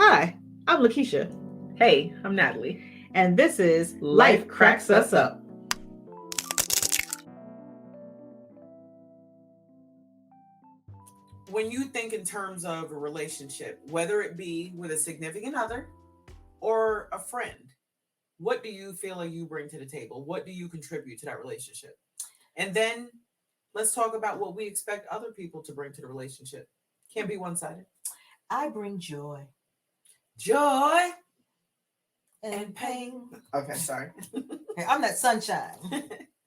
Hi, I'm LaKeshia. Hey, I'm Natalie. And this is Life Cracks Us Up. When you think in terms of a relationship, whether it be with a significant other or a friend, what do you feel like you bring to the table? What do you contribute to that relationship? And then let's talk about what we expect other people to bring to the relationship. Can't be one sided. I bring joy Joy and pain. Okay, sorry. Hey, I'm that sunshine,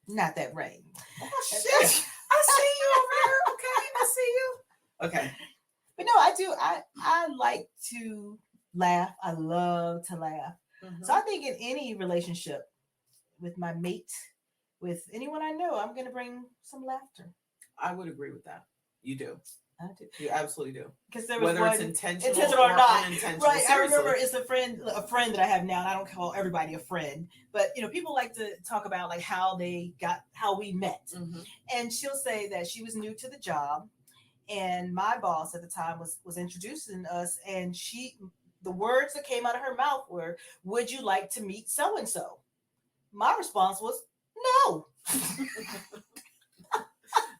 not that rain. Oh, shit. I see you over there. Okay, I see you. Okay. But no, I do. I like to laugh. I love to laugh. Mm-hmm. So I think in any relationship with my mate, with anyone I know, I'm going to bring some laughter. I would agree with that. You do. I do. You absolutely do. Because there was whether it's intentional or not, unintentional. right? Seriously. I remember it's a friend that I have now, and I don't call everybody a friend, but people like to talk about like how we met, mm-hmm. and she'll say that she was new to the job, and my boss at the time was introducing us, and the words that came out of her mouth were, "Would you like to meet so and so?" My response was, "No."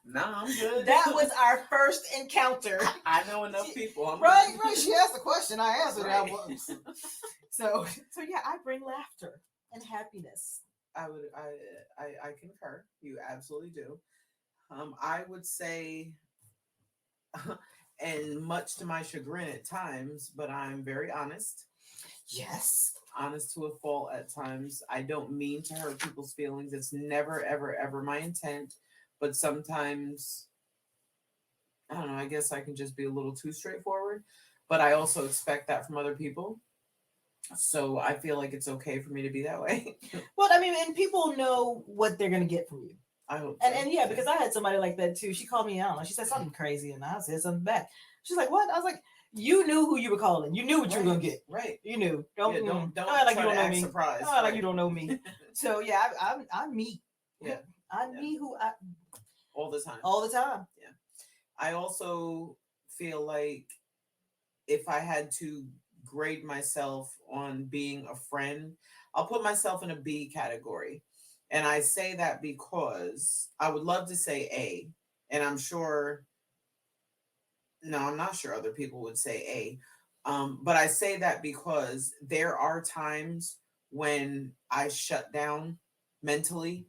No, I'm good. That was our first encounter. I know enough people. Right. She asked the question. I answered it. I was. So yeah, I bring laughter and happiness. I concur. You absolutely do. I would say, and much to my chagrin at times, but I'm very honest. Yes. Honest to a fault at times. I don't mean to hurt people's feelings. It's never, ever, ever my intent. But sometimes, I don't know, I guess I can just be a little too straightforward. But I also expect that from other people. So I feel like it's okay for me to be that way. Well, I mean, and people know what they're going to get from you. I hope so. And yeah, because I had somebody like that too. She called me out. She said something crazy and I said something back. She's like, "What?" I was like, "You knew who you were calling. You knew what you were going to get. Right. You knew. Don't like you don't know me. Surprised. Don't like you don't know me." So yeah, I'm me. Yeah. I'm me who I... All the time. All the time. Yeah. I also feel like if I had to grade myself on being a friend, I'll put myself in a B category. And I say that because I would love to say A. And I'm not sure other people would say A. But I say that because there are times when I shut down mentally.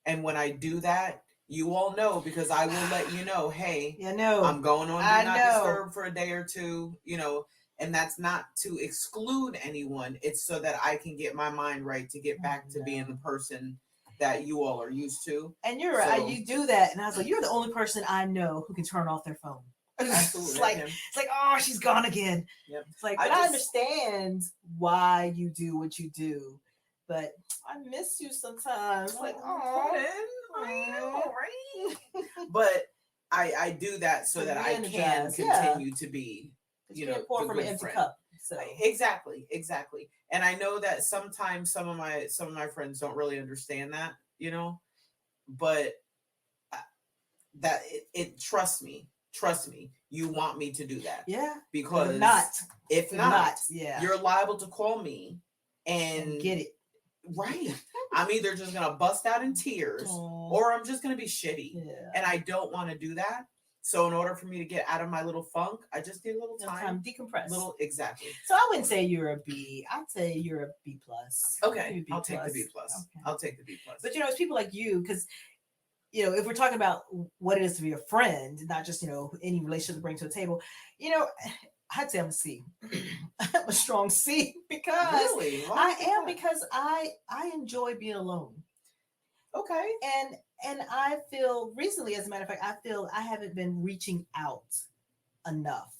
And when I do that, you all know, because I will let you know, hey, I'm going on Do Not Disturb for a day or two, and that's not to exclude anyone. It's so that I can get my mind right to get back to being the person that you all are used to. And you're right. You do that. And I was like, you're the only person I know who can turn off their phone. Absolutely. It's like, oh, she's gone again. Yep. It's like, I understand why you do what you do, but I miss you sometimes. Like, oh, I know, right? But I do that so that I can continue to be, pour from an empty cup. So exactly. And I know that sometimes some of my friends don't really understand that, but that it trust me, you want me to do that. Yeah. Because if not, you're liable to call me and get it. Right. I'm either just going to bust out in tears or I'm just going to be shitty. Yeah. And I don't want to do that. So in order for me to get out of my little funk, I just need a little time. Decompress. Exactly. So I wouldn't say you're a B. I'd say you're a B plus. Okay. I'll take the B plus. Okay. I'll take the B plus. But it's people like you, because if we're talking about what it is to be a friend, not just any relationship to bring to the table, I'd say I'm a C. I'm a strong C because really? I am, because I enjoy being alone. Okay. And I feel recently, as a matter of fact, I haven't been reaching out enough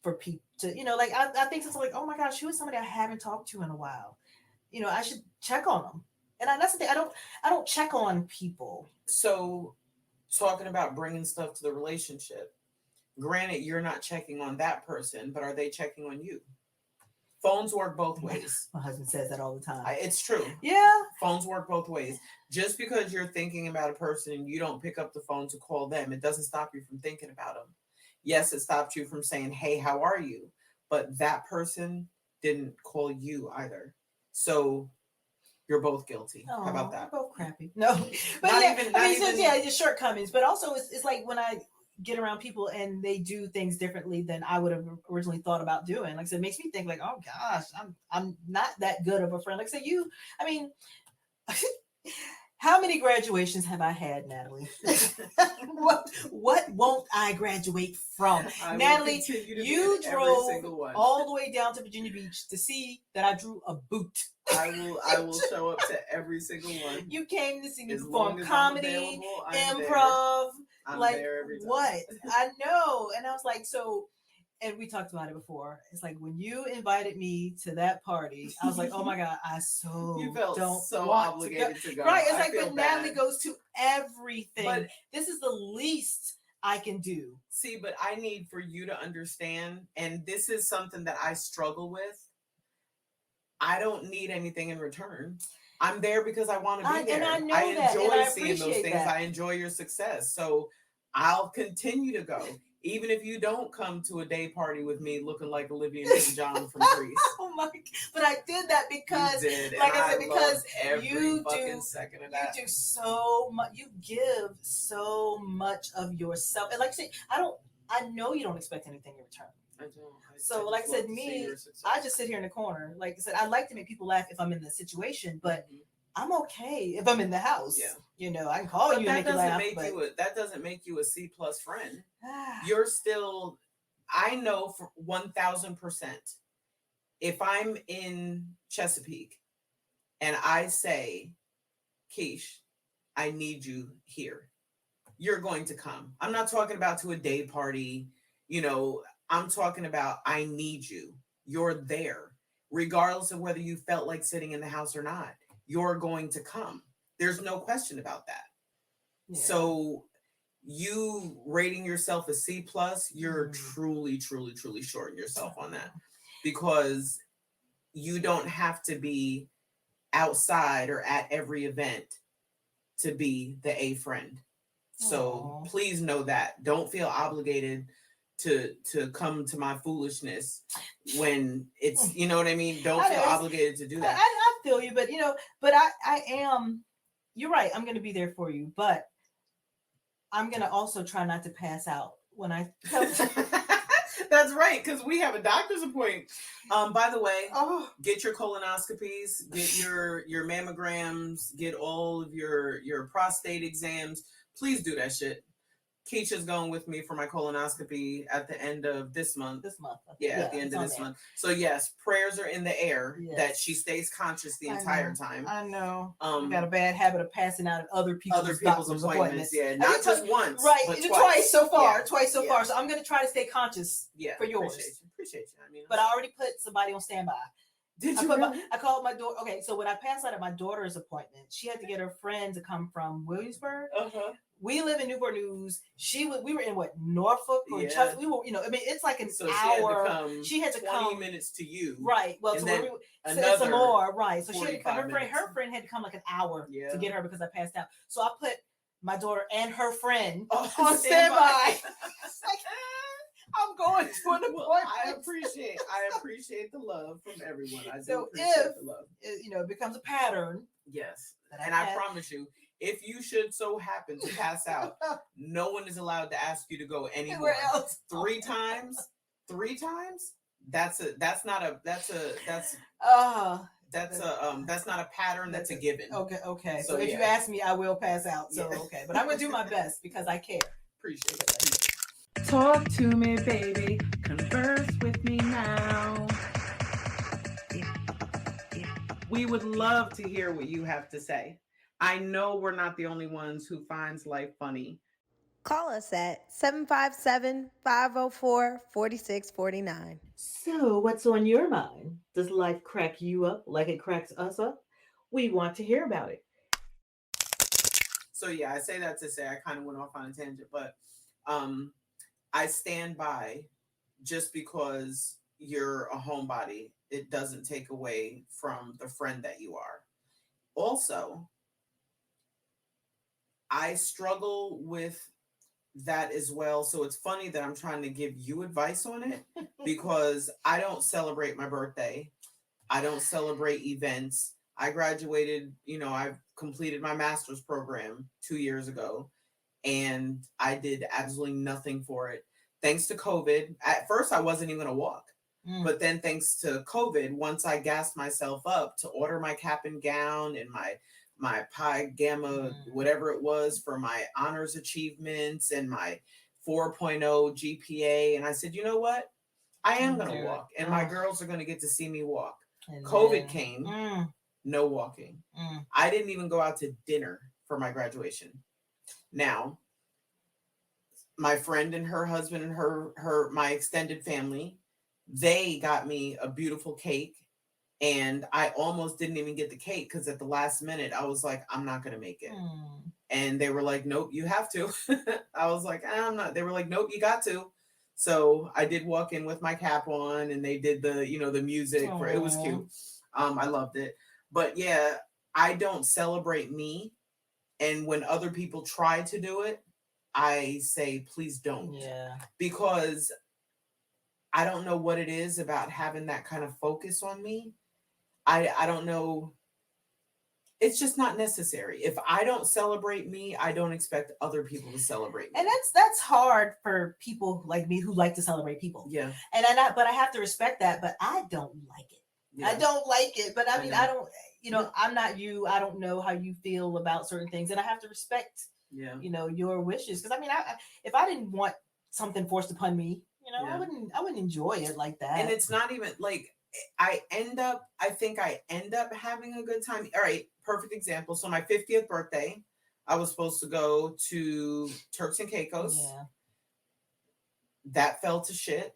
for people to, I think it's like, oh my gosh, who is somebody I haven't talked to in a while? I should check on them. And that's the thing. I don't check on people. So talking about bringing stuff to the relationship, granted, you're not checking on that person, but are they checking on you? Phones work both ways. My husband says that all the time. It's true. Yeah. Phones work both ways. Just because you're thinking about a person and you don't pick up the phone to call them, it doesn't stop you from thinking about them. Yes, it stops you from saying, hey, how are you? but that person didn't call you either. So you're both guilty. Oh, How about that? We're both crappy. No, but Not yeah, even- I not mean, it's just, even- yeah, it's shortcomings. But also, it's like when I get around people and they do things differently than I would have originally thought about doing. Like I said, it makes me think like, oh gosh, I'm not that good of a friend. Like I said, I mean, how many graduations have I had, Natalie? what won't I graduate from? I will Natalie, continue to be you in every drove single one. all the way down to Virginia Beach to see that I drew a boot. I will show up to every single one. You came to see me As perform long as I'm comedy, available, I'm improv. I'm like there every time. what? I know. And I was like, so, and we talked about it before. It's like when you invited me to that party, I was like, oh my God, I You felt don't so want obligated to go. Right. It's I like feel when Natalie bad. goes to everything. But this is the least I can do. see, but I need for you to understand, and this is something that I struggle with. I don't need anything in return. I'm there because I want to be there. And I know that, enjoy and I seeing those appreciate things. that. I enjoy your success. So I'll continue to go. Even if you don't come to a day party with me looking like Olivia Newton-John from Greece. Oh my! But I did that because, You did, like and I said, because loved every you fucking do, second of you that. do so much. You give so much of yourself, and like I said, I know you don't expect anything in return. I don't. So, just like I love said, to see me, your success. I just sit here in the corner. Like I said, I like to make people laugh if I'm in the situation, but Mhm. I'm okay if I'm in the house. Yeah. You know, I can call But you and make you laugh. that doesn't make you a C+ friend. But You're still. I know for 1000%. If I'm in Chesapeake and I say, Keish, I need you here, you're going to come. I'm not talking about to a day party. You know, I'm talking about I need you. You're there, regardless of whether you felt like sitting in the house or not. You're going to come. There's no question about that. yeah. So you rating yourself a C+, you're Mm. truly, truly, truly shorting yourself on that, because you don't have to be outside or at every event to be the A friend. So Aw. please know that. Don't feel obligated to come to my foolishness when it's, you know what I mean? Don't I feel know, it's- obligated to do I, that. I feel you, but I am. You're right. I'm going to be there for you, but I'm going to also try not to pass out when I come. That's right, because we have a doctor's appointment. By the way, Oh, get your colonoscopies, get your mammograms, get all of your prostate exams. Please do that shit. Keisha's going with me for my colonoscopy at the end of this month. this month. Yeah, at the end of this month. So yes, prayers are in the air Yes. that she stays conscious the I entire know. time. I know. Um, We got a bad habit of passing out at other people's doctor's appointments. Yeah, I not mean, just once, right, but twice so far. Yeah, Twice so yeah. far. So I'm going to try to stay conscious Yeah, for yours. Appreciate you. I mean, But I already put somebody on standby. did I, you put really? I called my daughter. Okay, so when I passed out at my daughter's appointment, she had to get her friend to come from Williamsburg. Uh-huh. We live in Newport News. We were in what, Norfolk or Yeah. Chelsea? We were, I mean, it's like an So hour. she had to 20 come minutes to you. right. Well, and so then when we another some more, right? So she had to come. 45 Her friend had to come like an hour Yeah. to get her because I passed out. So I put my daughter and her friend Oh, on standby. It's like, I'm going to an Well, appointment. I appreciate the love from everyone. I do So appreciate if- the love. It becomes a pattern. Yes. that And I've I had. promise you, if you should so happen to pass out, no one is allowed to ask you to go anymore. Anywhere else. 3 times? That's not a pattern, that's a given. Okay. So, So if you yeah. ask me, I will pass out. So Yeah. okay. But I'm gonna do my best because I care. Appreciate it. Talk to me, baby. Converse with me now. We would love to hear what you have to say. I know we're not the only ones who finds life funny. Call us at 757-504-4649. So, what's on your mind? Does life crack you up like it cracks us up? We want to hear about it. So yeah, I say that to say I kind of went off on a tangent, but I stand by, just because you're a homebody, it doesn't take away from the friend that you are. Also, I struggle with that as well. So it's funny that I'm trying to give you advice on it because I don't celebrate my birthday. I don't celebrate events. I graduated, I've completed my master's program 2 years ago, and I did absolutely nothing for it. Thanks to COVID. At first, I wasn't even going to walk. But then, thanks to COVID, once I gassed myself up to order my cap and gown and my Pi Gamma, whatever it was, for my honors achievements and my 4.0 GPA, and I said, you know what? I am going to walk, and my girls are going to get to see me walk. And COVID then- came, no walking. Mm. I didn't even go out to dinner for my graduation. Now, my friend and her husband and my extended family, they got me a beautiful cake, and I almost didn't even get the cake because at the last minute I was like, I'm not gonna make it. And they were like, nope, you have to. I was like, I'm not. They were like, nope, you got to. So I did walk in with my cap on, and they did the the music for it was cute. I loved it. But yeah, I don't celebrate me, and when other people try to do it, I say, please don't. Yeah. Because I don't know what it is about having that kind of focus on me. I don't know. It's just not necessary. If I don't celebrate me, I don't expect other people to celebrate me. And that's hard for people like me who like to celebrate people. Yeah. And but I have to respect that, but I don't like it. Yeah. I don't like it. But I mean, know. I don't, I'm not you. I don't know how you feel about certain things. And I have to respect, your wishes. Because I mean, if I didn't want something forced upon me, I wouldn't enjoy it like that. And it's not even like I think I end up having a good time. All right, perfect example. So my 50th birthday, I was supposed to go to Turks and Caicos. Yeah. That fell to shit.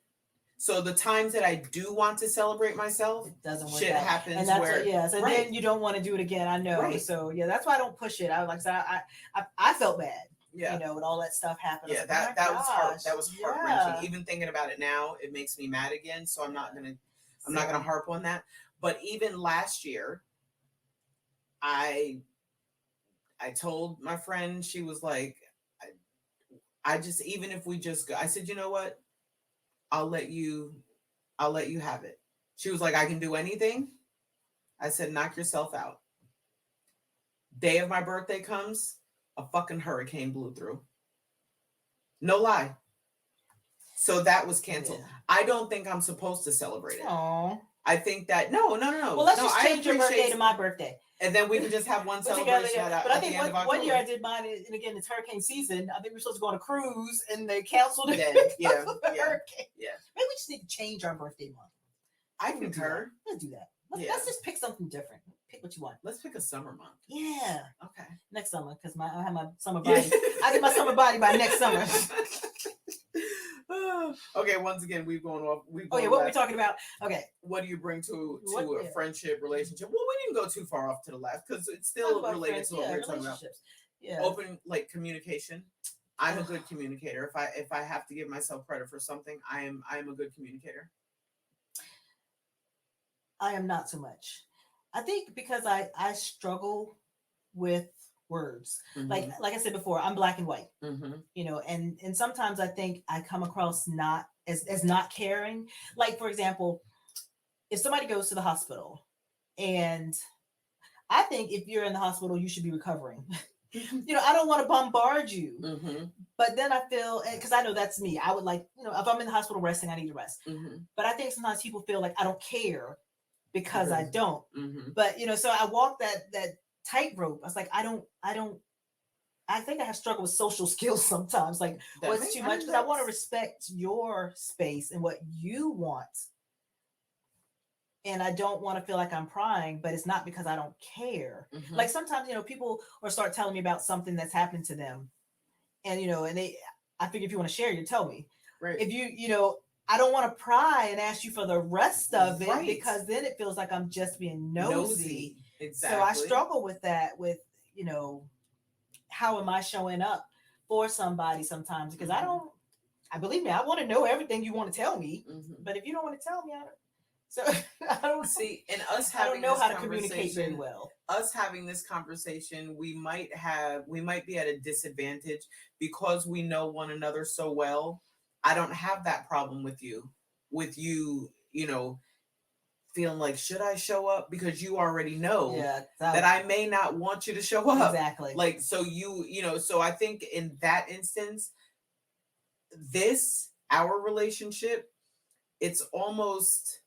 So the times that I do want to celebrate myself, it doesn't work shit out. happens And that's where so right. then you don't want to do it again. I know. Right. So yeah, that's why I don't push it. I felt bad. Yeah. When all that stuff happened. Yeah, that was hard. That was heart wrenching. Even thinking about it now, it makes me mad again. So I'm not gonna harp on that. But even last year, I told my friend, she was like, I just, even if we just go, I said, you know what? I'll let you have it. She was like, I can do anything. I said, knock yourself out. Day of my birthday comes, a fucking hurricane blew through. No lie. So that was canceled. Yeah. I don't think I'm supposed to celebrate it. Aww. I think that no. Well, let's just change your birthday to my birthday, and then we can just have one celebration. But I think one year I did mine, and again it's hurricane season. I think we were supposed to go on a cruise, and they canceled it. Yeah. Hurricane. Yeah. Maybe we just need to change our birthday month. I concur. Let's do that. Let's just pick something different. Pick what you want. Let's pick a summer month. Yeah. Okay. Next summer, because I have my summer body. I get my summer body by next summer. Okay, once again, we've gone off. What are we talking about? Okay. What do you bring to a friendship, relationship? Well, we didn't go too far off to the left because it's still related to what we're talking about. Yeah. Open, like, communication. I'm a good communicator. If I have to give myself credit for something, I am a good communicator. I am not so much. I think because I struggle with words. Mm-hmm. Like I said before, I'm black and white. Mm-hmm. And sometimes I think I come across not as not caring. Like, for example, if somebody goes to the hospital, and I think if you're in the hospital, you should be recovering. I don't want to bombard you. Mm-hmm. But then I feel, because I know that's me, I would like, if I'm in the hospital resting, I need to rest. Mm-hmm. But I think sometimes people feel like I don't care because I don't. Mm-hmm. But, so I walk that tightrope. I was like, I think I have struggled with social skills sometimes. Like, what's too much? Because I want to respect your space and what you want. And I don't want to feel like I'm prying, but it's not because I don't care. Mm-hmm. Like sometimes, people or start telling me about something that's happened to them. And, I think if you want to share, you tell me. Right. If I don't want to pry and ask you for the rest of it, right. because then it feels like I'm just being nosy. Exactly. So I struggle with that, with, how am I showing up for somebody sometimes? Because I believe me, I want to know everything you want to tell me. Mm-hmm. But if you don't want to tell me, So I don't See, and us I having don't know this how to communicate very conversation, well. us having this conversation, we might be at a disadvantage because we know one another so well. I don't have that problem with you, you know, feeling like, should I show up? Because you already know Yeah, that I may not want you to show up. exactly. Like, so so I think in that instance, our relationship, it's almost,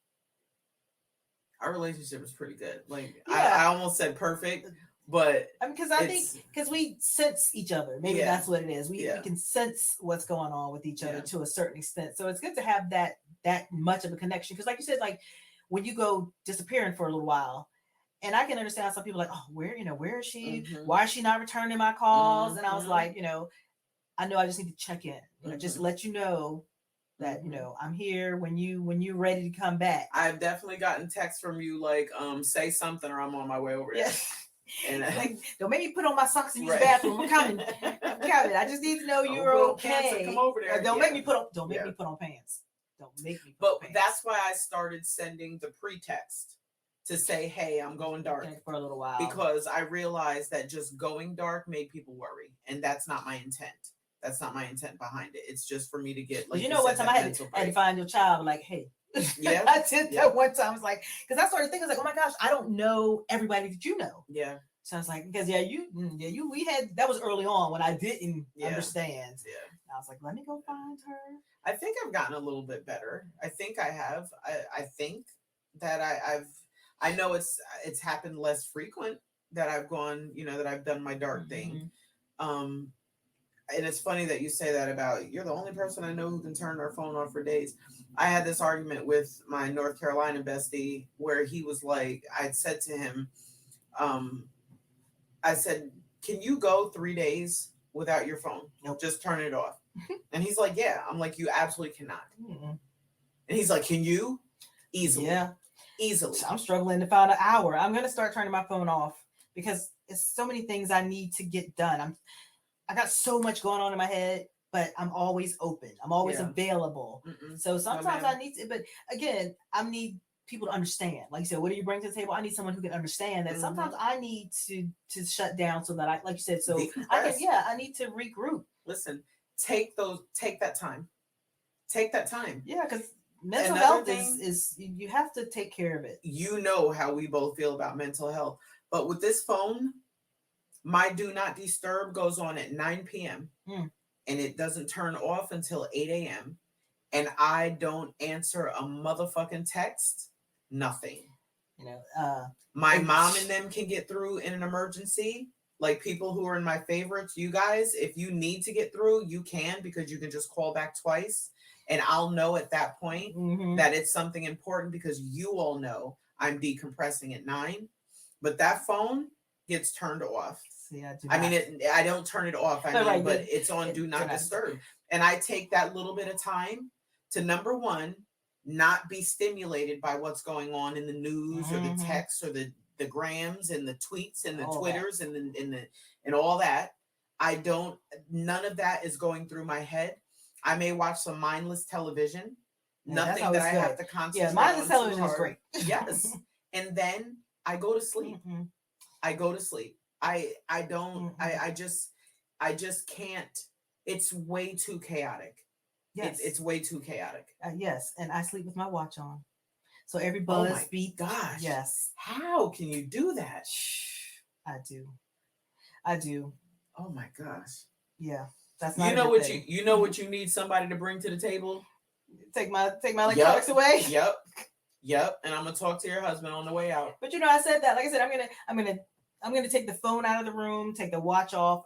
our relationship is pretty good. Like, Yeah. I almost said perfect, but I mean, because I think because we sense each other. Maybe that's what it is. We can sense what's going on with each other to a certain extent. So it's good to have that much of a connection. Because, like you said, like when you go disappearing for a little while, and I can understand some people like, oh, where is she? Mm-hmm. Why is she not returning my calls? Mm-hmm. And I was like, I know I just need to check in. Just let you know that I'm here when you're ready to come back. I've definitely gotten texts from you like, say something or I'm on my way over there. Yes. And like, don't make me put on my socks and use the bathroom. I'm coming. I just need to know you're okay. Come over there. Don't make me put on. Don't make me put on pants. Don't make me. But that's why I started sending the pretext to say, hey, I'm going dark for a little while, because I realized that just going dark made people worry, and that's not my intent. That's not my intent behind it. It's just for me to get, like, what time I had to find your child, like, hey. Yeah, I did that one time. I was like, because I started thinking, I was like, oh my gosh, I don't know everybody that you know. Yeah. So I was like, because we had, that was early on when I didn't understand. Yeah. And I was like, let me go find her. I think I've gotten a little bit better. I think I have. I think that I know it's happened less frequent that I've gone, that I've done my dark thing. And it's funny that you say that about, you're the only person I know who can turn their phone off for days. I had this argument with my North Carolina bestie where he was like, I'd said to him, I said, can you go 3 days without your phone? Nope. Just turn it off. And he's like, yeah. I'm like, you absolutely cannot. Mm-hmm. And he's like, can you? Easily. Yeah. Easily. I'm struggling to find an hour. I'm going to start turning my phone off because it's so many things I need to get done. I got so much going on in my head, but I'm always open. I'm always available. Mm-mm. So sometimes I need to, but again, I need people to understand. Like you said, what do you bring to the table? I need someone who can understand that sometimes I need to shut down so that I, like you said, so I need to regroup. Listen, take that time. Take that time. Yeah, because mental health is you have to take care of it. You know how we both feel about mental health. But with this phone, my do not disturb goes on at 9 p.m. And it doesn't turn off until 8 a.m. And I don't answer a motherfucking text. Nothing. My mom and them can get through in an emergency. Like people who are in my favorites, you guys, if you need to get through, you can, because you can just call back twice. And I'll know at that point that it's something important, because you all know I'm decompressing at 9. But that phone gets turned off. See, I don't turn it off. But it's on do not disturb. And I take that little bit of time to, number one, not be stimulated by what's going on in the news or the texts or the grams and the tweets and the Twitters and all that. None of that is going through my head. I may watch some mindless television. Nothing that I have to concentrate on. Yeah, mindless television is great. Yes. And then I go to sleep. I go to sleep. I just can't. It's way too chaotic. Yes. It's way too chaotic. Yes. And I sleep with my watch on. So every buzz beat. Gosh. Yes. How can you do that? I do. Oh my gosh. Yeah. That's not you know what you need somebody to bring to the table? Take my electronics away. Yep. And I'm gonna talk to your husband on the way out. But I said that. Like I said, I'm gonna take the phone out of the room, take the watch off.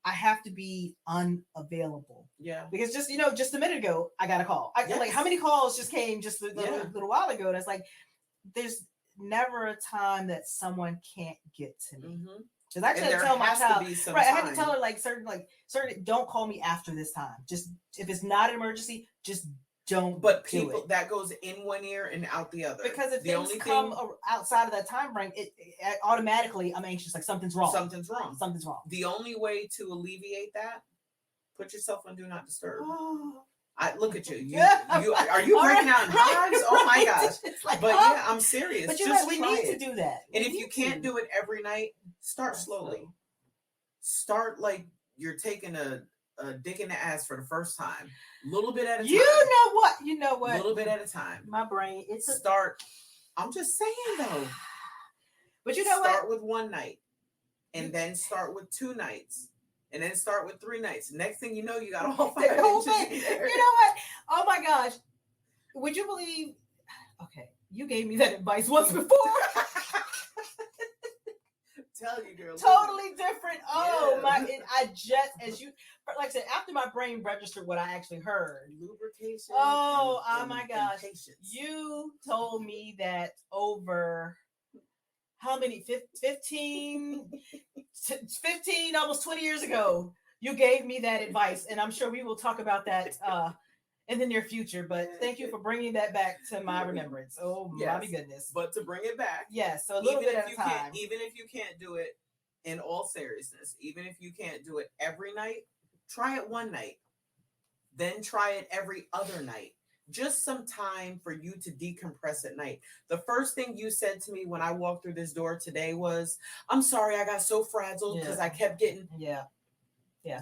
I have to be unavailable. Yeah. Because just a minute ago, I got a call. Like, how many calls just came just a little while ago? That's like, there's never a time that someone can't get to me. Because I had to tell my child, I had to tell her certain, don't call me after this time. Just if it's not an emergency, just don't. But people, that goes in one ear and out the other. Because if things come outside of that time frame, it automatically, I'm anxious. Like something's wrong. The only way to alleviate that, put yourself on do not disturb. I look at you. You are you breaking out in hives? Oh my gosh. It's like, But oh. yeah, I'm serious. But you're Just right, we try need it. to do that. And if you can't do it every night, start slowly. Start like you're taking a dick in the ass for the first time. A little bit at a time. You know what? A little bit at a time. My brain, Start. I'm just saying though. But you know what? Start with one night. And then start with 2 nights. And then start with 3 nights. Next thing you know, you got a whole 5 The whole inches thing. in there. You know what? Oh my gosh. Would you believe? Okay, you gave me that advice once before. Tell you, girl. Totally different. Oh Yeah. I just, as you, like I said, after my brain registered what I actually heard. Lubrication. Oh and my gosh. patience. You told me that over how many, 15, almost 20 years ago, you gave me that advice. And I'm sure we will talk about that in the near future. But thank you for bringing that back to my remembrance. Oh my goodness. But to bring it back. Yes, so a little bit at a time. Even if you can't do it in all seriousness, even if you can't do it every night, try it one night. Then try it every other night. Just some time for you to decompress at night. The first thing you said to me when I walked through this door today was, I'm sorry, I got so frazzled because I kept getting. Yeah.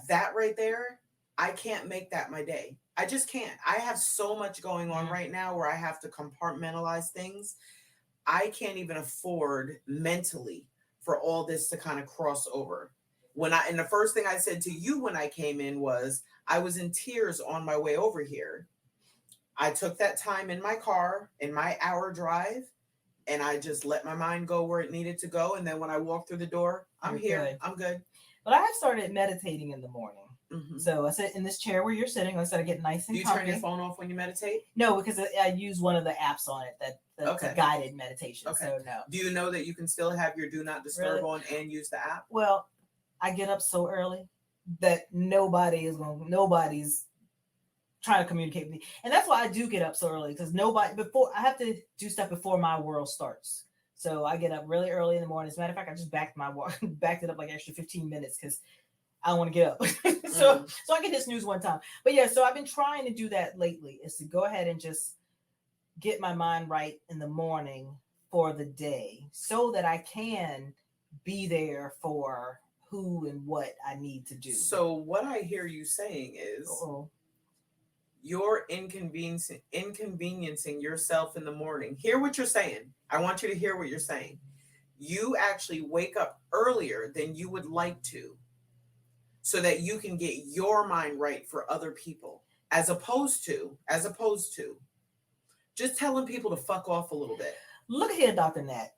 That right there, I can't make that my day. I just can't. I have so much going on right now where I have to compartmentalize things. I can't even afford mentally for all this to kind of cross over. And the first thing I said to you when I came in was, I was in tears on my way over here. I took that time in my car, in my hour drive, and I just let my mind go where it needed to go. And then when I walk through the door, I'm here. Good. I'm good. But I have started meditating in the morning. Mm-hmm. So I sit in this chair where you're sitting. I said I get nice and Do you comfy. turn your phone off when you meditate? No, because I use one of the apps on it that's a guided meditation. Okay. So no. Do you know that you can still have your do not disturb on and use the app? Well, I get up so early that nobody's trying to communicate with me. And that's why I do get up so early, because I have to do stuff before my world starts. So I get up really early in the morning. As a matter of fact, I just backed it up like extra 15 minutes because I don't want to get up. So I can hit snooze one time. But yeah, so I've been trying to do that lately, is to go ahead and just get my mind right in the morning for the day so that I can be there for who and what I need to do. So what I hear you saying is you're inconveniencing yourself in the morning. Hear what you're saying. I want you to hear what you're saying. You actually wake up earlier than you would like to, so that you can get your mind right for other people, as opposed to just telling people to fuck off a little bit. Look here, Dr. Nat.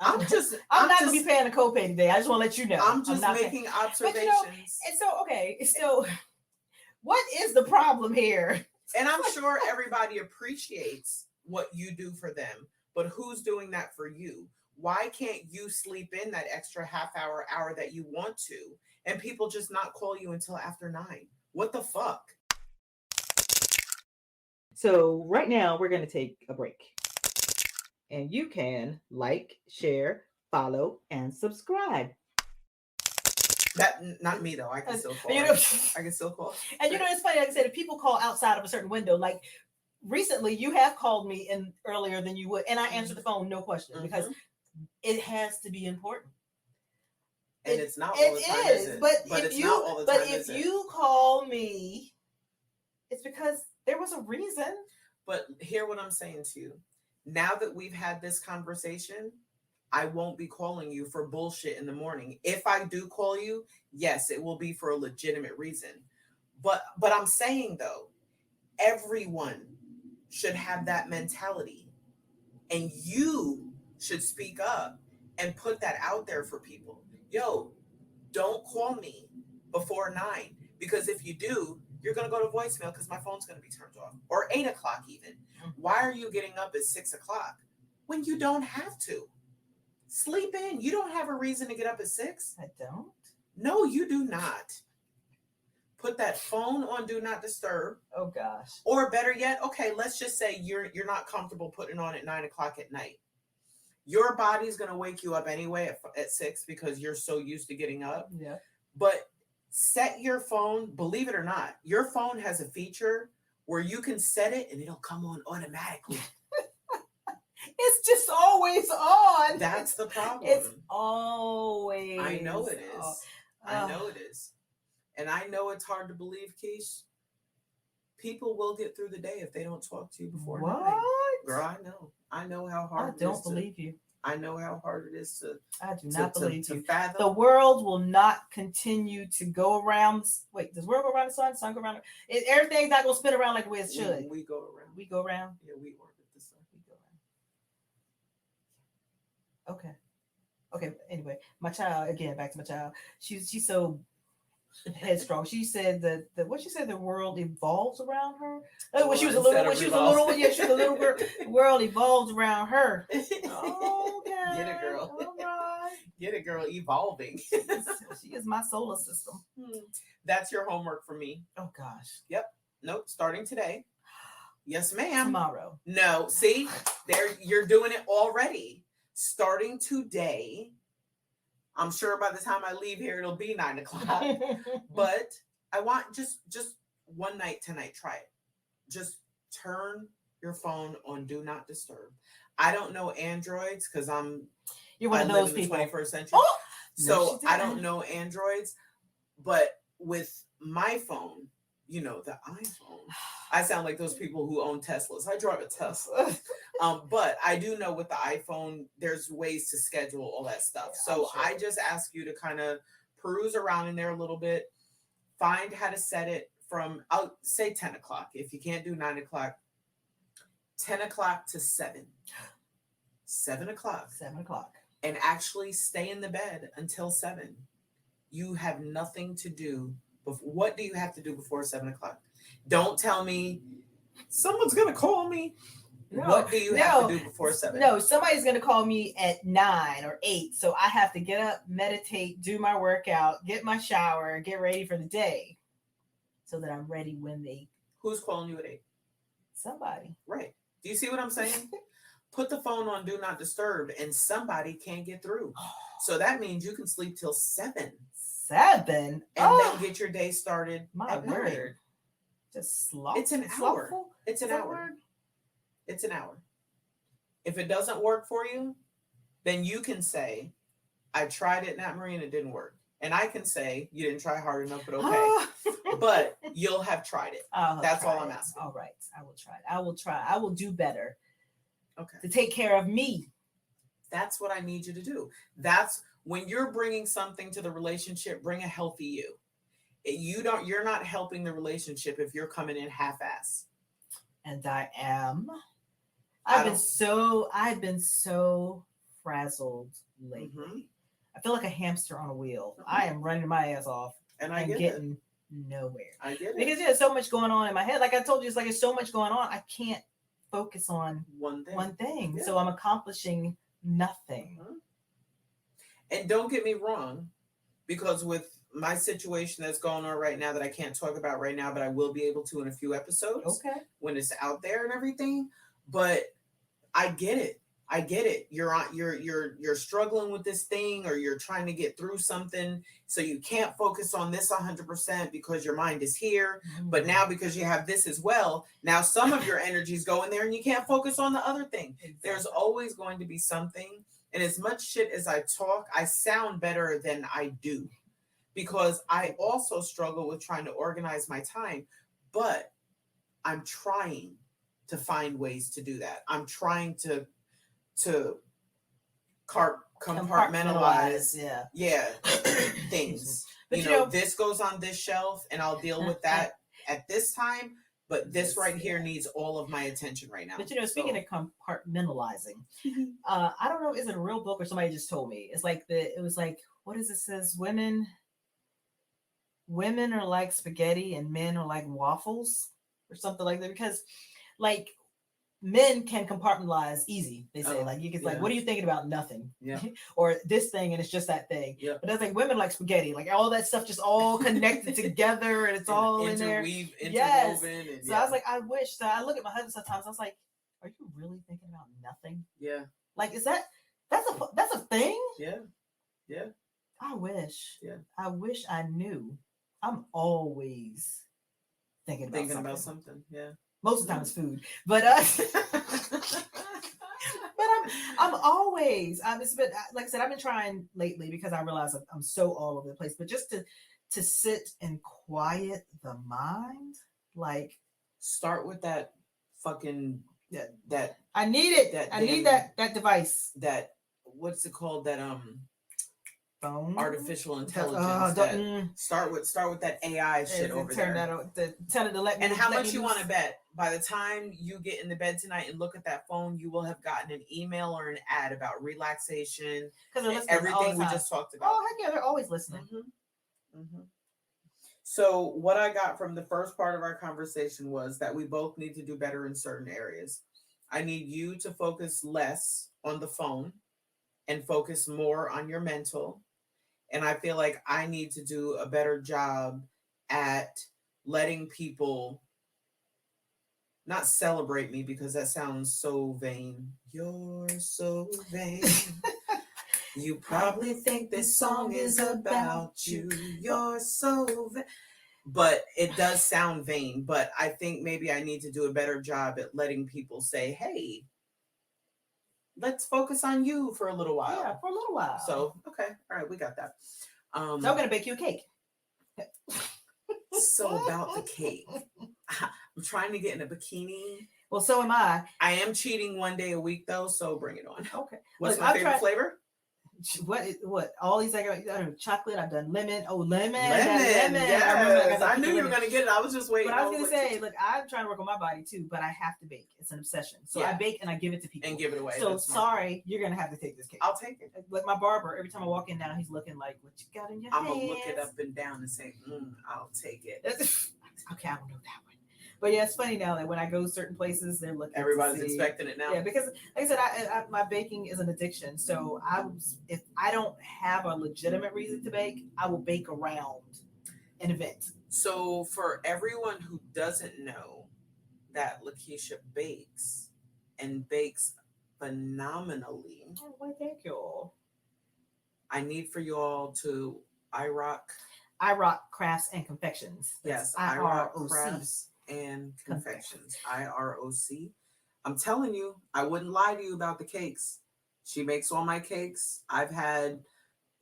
I'm not going to be paying a copay today. I just want to let you know. I'm just making observations. But, and so, what is the problem here? And I'm sure everybody appreciates what you do for them, but who's doing that for you? Why can't you sleep in that extra half hour that you want to, and people just not call you until after 9? What the fuck? So right now we're going to take a break. And you can like, share, follow, and subscribe. That not me though. I can still call. I can still call. And it's funny. Like I said, if people call outside of a certain window, like recently, you have called me in earlier than you would, and I answered the phone, no question, because it has to be important. And it's not all the time, is it? But if you call me, it's because there was a reason. But hear what I'm saying to you. Now that we've had this conversation, I won't be calling you for bullshit in the morning. If I do call you, yes, it will be for a legitimate reason. But I'm saying though, everyone should have that mentality, and you should speak up and put that out there for people. Yo, don't call me before 9, because if you do, you're going to go to voicemail because my phone's going to be turned off, or 8 o'clock even. Why are you getting up at 6 o'clock when you don't have to? Sleep in. You don't have a reason to get up at 6. I don't. No, you do not. Put that phone on do not disturb. Oh gosh. Or better yet, okay, let's just say you're not comfortable putting it on at 9 o'clock at night. Your body's going to wake you up anyway at 6 because you're so used to getting up. Yeah. But set your phone, believe it or not, your phone has a feature where you can set it and it'll come on automatically. It's just always on. That's the problem. It's always. I know it is. on. I know it is. And I know it's hard to believe, Keish. People will get through the day if they don't talk to you before What? 9. Girl, I know. I know how I hard it is. don't believe you. I know how hard it is to I do not believe to you. fathom. The world will not continue to go around. Wait, does the world go around the sun? The sun go around. Everything's not going to spin around like the way it should. We go around. We go around. Yeah, we orbit the sun. We go around. Okay. Okay. Anyway, my child, again, back to my child. She's so headstrong. She said that what she said, the world evolves around her. Oh, when she was a little, she was a little girl. The world evolves around her. Okay. Get it, girl. All right. Get it, girl. Evolving. She is my solar system. That's your homework for me. Oh gosh. Nope. Starting today. Yes, ma'am. Tomorrow. No. See, there you're doing it already. Starting today. I'm sure by the time I leave here, it'll be 9 o'clock. But I want just one night tonight. Try it. Just turn your phone on Do Not Disturb. I don't know Androids because You're one of those in the people. 21st century. Oh, So no, I don't know Androids, but with my phone, the iPhone, I sound like those people who own Teslas. I drive a Tesla. But I do know with the iPhone, there's ways to schedule all that stuff. Yeah, so sure. I just ask you to kind of peruse around in there a little bit, find how to set it from, I'll say 10 o'clock. If you can't do 9 o'clock, 10 o'clock to 7. 7 o'clock. 7 o'clock. And actually stay in the bed until 7. You have nothing to do. What do you have to do before 7 o'clock? Don't tell me someone's going to call me. No, what do you have to do before 7? No, somebody's going to call me at 9 or 8. So I have to get up, meditate, do my workout, get my shower, get ready for the day so that I'm ready when they. Who's calling you at 8? Somebody. Right. Do you see what I'm saying? Put the phone on Do Not Disturb and somebody can't get through. So that means you can sleep till 7. 7? And then get your day started. My at 9. word. Just slow. It's an hour. It's an hour. It's an hour. If it doesn't work for you, then you can say, I tried it, Nat Marie, and it didn't work. And I can say, you didn't try hard enough, but okay. But you'll have tried it. That's all I'm asking. All right. I will try it. I will try. I will do better. Okay. To take care of me. That's what I need you to do. That's when you're bringing something to the relationship, bring a healthy you. You're not helping the relationship if you're coming in half-ass. And I am. I've been so frazzled lately. Mm-hmm. I feel like a hamster on a wheel. Mm-hmm. I am running my ass off and getting nowhere. I get it. Because there's so much going on in my head. Like I told you, it's so much going on. I can't focus on one thing. Yeah. So I'm accomplishing nothing. Mm-hmm. And don't get me wrong, because with my situation that's going on right now that I can't talk about right now, but I will be able to in a few episodes when it's out there and everything. But I get it. You're struggling with this thing, or you're trying to get through something, so you can't focus on this 100% because your mind is here. Mm-hmm. But now because you have this as well, now some of your energies go in there and you can't focus on the other thing. Exactly. There's always going to be something. And as much shit as I talk, I sound better than I do, because I also struggle with trying to organize my time, but I'm trying to find ways to do that. I'm trying to compartmentalize things. But this goes on this shelf and I'll deal with that at this time, but this right here needs all of my attention right now. But speaking of compartmentalizing, I don't know, is it a real book or somebody just told me? It's like it was like, what is it says? Women are like spaghetti and men are like waffles or something like that, because like men can compartmentalize easy. They say like you can like, what are you thinking about? Nothing. Yeah. Or this thing and it's just that thing. Yeah. But that's like women like spaghetti, like all that stuff just all connected together and it's all in there. Yes. And, so I was like, I wish that I look at my husband sometimes. I was like, are you really thinking about nothing? Yeah. Like, is that's a thing? Yeah. Yeah. I wish. Yeah. I wish I knew. I'm always thinking about something. Yeah. Most of the time it's food, but I'm always it's been, like I said, I've been trying lately because I realize I'm so all over the place. But just to sit and quiet the mind, like start with that fucking that I need it. I need that device. That what's it called? That phone, artificial intelligence. Start with that AI shit over there. Tell it to let me. And how much you want to bet? By the time you get in the bed tonight and look at that phone, you will have gotten an email or an ad about relaxation. Because everything we just talked about. Oh heck yeah, they're always listening. Mm-hmm. Mm-hmm. So what I got from the first part of our conversation was that we both need to do better in certain areas. I need you to focus less on the phone and focus more on your mental. And I feel like I need to do a better job at letting people not celebrate me, because that sounds so vain. You're so vain. You probably think this song is about you. You're so vain. But it does sound vain. But I think maybe I need to do a better job at letting people say, hey, let's focus on you for a little while. Yeah, for a little while. So, okay. All right, we got that. So I'm going to bake you a cake. So about the cake. I'm trying to get in a bikini. Well, so am I. I am cheating one day a week, though, so bring it on. Okay. What's my favorite flavor? What? All these, chocolate. I've done lemon. Oh, lemon. Yes. I knew you were going to get it. I was just waiting. But I was going to say, look, I'm trying to work on my body, too, but I have to bake. It's an obsession. So I bake and I give it to people. And give it away. So sorry, you're going to have to take this cake. I'll take it. Like my barber, every time I walk in now, he's looking like, what you got in your hands? I'm going to look it up and down and say, I'll take it. Okay, I don't know that one. But yeah, it's funny now that when I go certain places, they're looking. Everybody's expecting it now. Yeah, because like I said, my baking is an addiction. So if I don't have a legitimate reason to bake, I will bake around an event. So for everyone who doesn't know that LaKeshia bakes and bakes phenomenally. Oh, well, thank you. I need for you all to iRock Crafts and Confections. Yes, iRock Crafts and Confections. IROC. I'm telling you, I wouldn't lie to you about the cakes. She makes all my cakes. I've had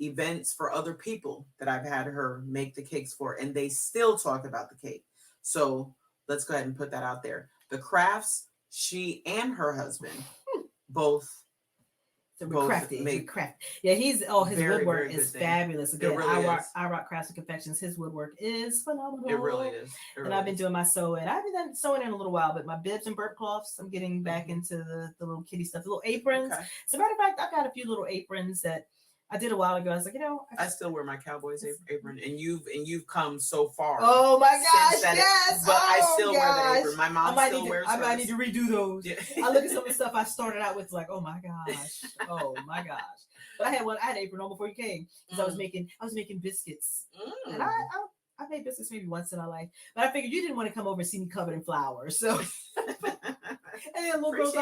events for other people that I've had her make the cakes for, and they still talk about the cake. So let's go ahead and put that out there. The crafts, she and her husband both. Yeah, his woodwork is fabulous. Again, I rock Crafts and Confections. His woodwork is phenomenal. It really is. I've been doing my sewing. I haven't done sewing in a little while, but my bibs and burp cloths, I'm getting back into the little kitty stuff, the little aprons. Okay. As a matter of fact, I've got a few little aprons that I did a while ago. I was like, I still wear my Cowboys apron, and you've come so far. Oh my gosh, yes! But I still wear that apron. My mom still wears. I might need to redo those. Yeah. I look at some of the stuff I started out with, like, oh my gosh. But I had an apron on before you came because I was making biscuits, and I made biscuits maybe once in my life. But I figured you didn't want to come over and see me covered in flowers, so. And then little girl's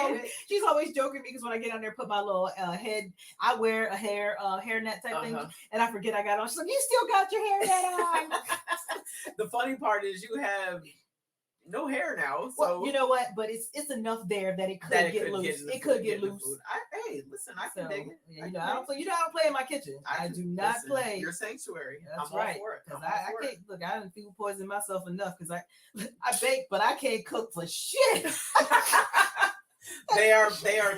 she's always joking because when I get on there, put my little head, I wear a hairnet type thing, and I forget I got on. She's like, "You still got your hairnet on." The funny part is you have no hair now, so well, you know what? But it's enough there that it could get loose. It could get loose. Hey, listen, I can dig it. Yeah, I don't play in my kitchen. I do not play. Your sanctuary. That's right. Because I can't look. I didn't food poison myself enough because I bake, but I can't cook for shit. They are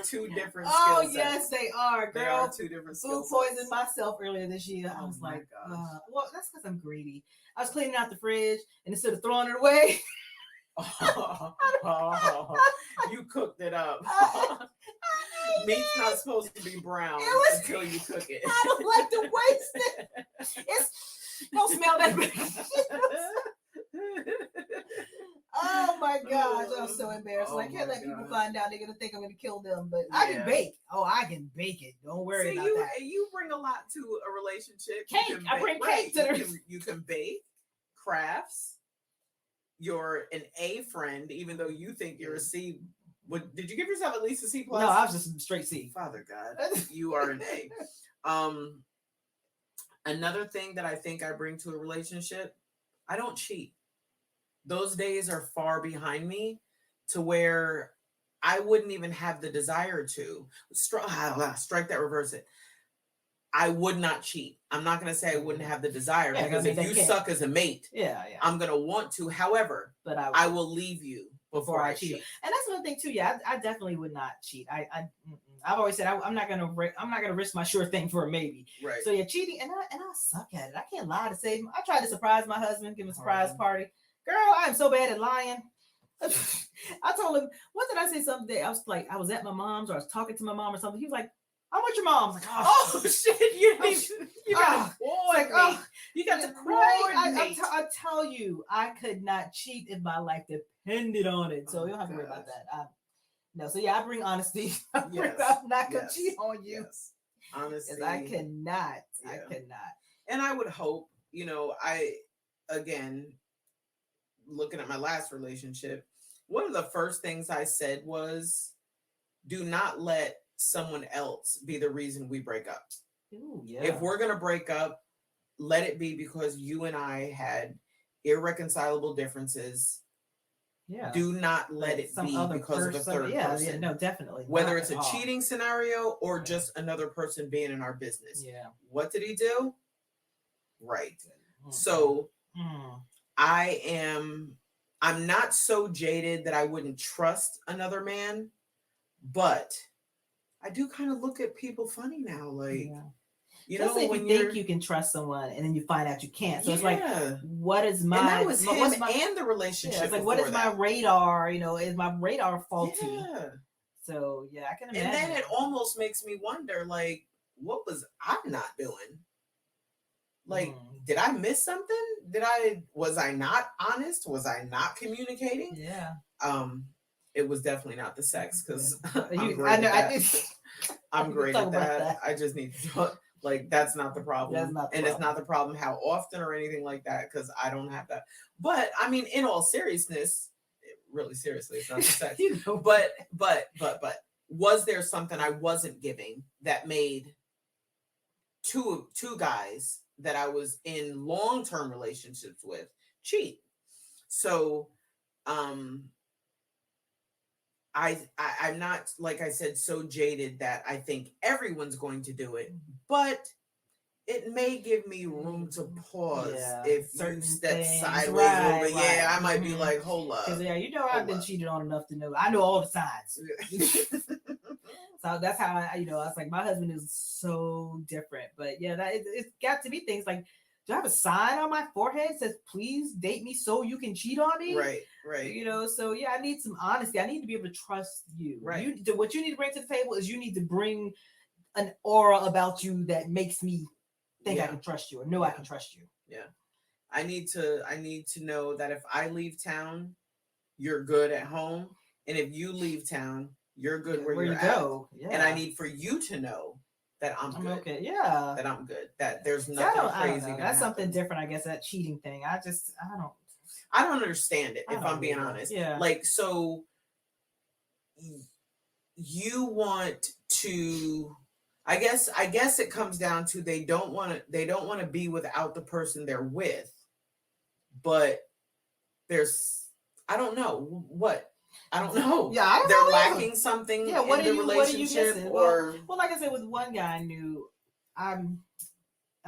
two different skill Oh sets. yes, they are, girl. They are two different skill sets. Food poisoned myself earlier this year. I was like, well, that's because I'm greedy. I was cleaning out the fridge, and instead of throwing it away. You cooked it up. Meat's not supposed to be brown until you cook it. I don't like to waste it. Don't smell that. Oh my gosh, I'm so embarrassed. I can't let people find out. They're gonna think I'm gonna kill them. But I can bake. Oh, I can bake it. Don't worry about that. You bring a lot to a relationship. Cake. I bring cake to the. You can bake, crafts. You're an A friend, even though you think you're a C. Did you give yourself at least a C plus? No, I was just straight C. Father God, you are an A. Another thing that I think I bring to a relationship, I don't cheat. those days are far behind me to where I wouldn't even have the desire to strike that, reverse it. I would not cheat. I'm not going to say I wouldn't have the desire, Yeah, because if you suck as a mate, yeah, I'm going to want to. However, but I will leave you before I cheat. And that's one thing too. Yeah, I definitely would not cheat. I've always said I'm not gonna risk my sure thing for a maybe. Right. So yeah, cheating, and I suck at it. I can't lie to save him. I tried to surprise my husband, give him a surprise party. Girl, I am so bad at lying. I told him, what did I say someday? I was like, I was at my mom's, or I was talking to my mom or something. He was like, I'm with your mom. I was like, oh shit, you got you got to coordinate. I tell you, I could not cheat if my life depended on it. So you don't have to worry about that. No, so yeah, I bring honesty. Yes. I'm not gonna cheat on you. Yes. Honestly, I cannot. Yeah. I cannot. And I would hope, again, looking at my last relationship, one of the first things I said was, do not let someone else be the reason we break up. Ooh, yeah. If we're going to break up, let it be because you and I had irreconcilable differences. Yeah. Do not let it be because of a third person. Yeah, no, definitely. Whether it's a cheating scenario or just another person being in our business. Yeah. What did he do? Right. Mm-hmm. So I'm not so jaded that I wouldn't trust another man, but I do kind of look at people funny now. Like, if you think you can trust someone and then you find out you can't. So it's like, what is my... And that was him and the relationship. It's like, what is my radar? Is my radar faulty? Yeah. So, yeah, I can imagine. And then it almost makes me wonder, like, what was I not doing? Like, did I miss something? Was I not honest? Was I not communicating? Yeah. It was definitely not the sex, because I'm great at that. I just need to, like, that's not the problem. It's not the problem how often or anything like that, because I don't have that. But I mean, in all seriousness, really seriously, it's not the sex. But was there something I wasn't giving that made two guys that I was in long-term relationships with cheat? So I'm not, like I said, so jaded that I think everyone's going to do it, but it may give me room to pause if certain step sideways a little bit. Yeah, I might be like, hold up. I've been cheated on enough to know. I know all the signs. So that's how I was like, my husband is so different. But yeah, it's got to be things like, do I have a sign on my forehead that says, please date me so you can cheat on me? Right. So yeah, I need some honesty. I need to be able to trust you. Right. What you need to bring to the table is you need to bring an aura about you that makes me think I can trust you or know I can trust you. Yeah. I need to know that if I leave town, you're good at home. And if you leave town, you're good where you go. Yeah. And I need for you to know that I'm good. Okay. Yeah. That I'm good. That there's nothing crazy. That's something different, I guess, that cheating thing. I don't understand it, if I'm being honest. Yeah. Like, so you want to, I guess it comes down to they don't want to be without the person they're with, but I don't know what. I don't know. Yeah, I don't They're know lacking something in the relationship. Well, like I said, with one guy I knew, I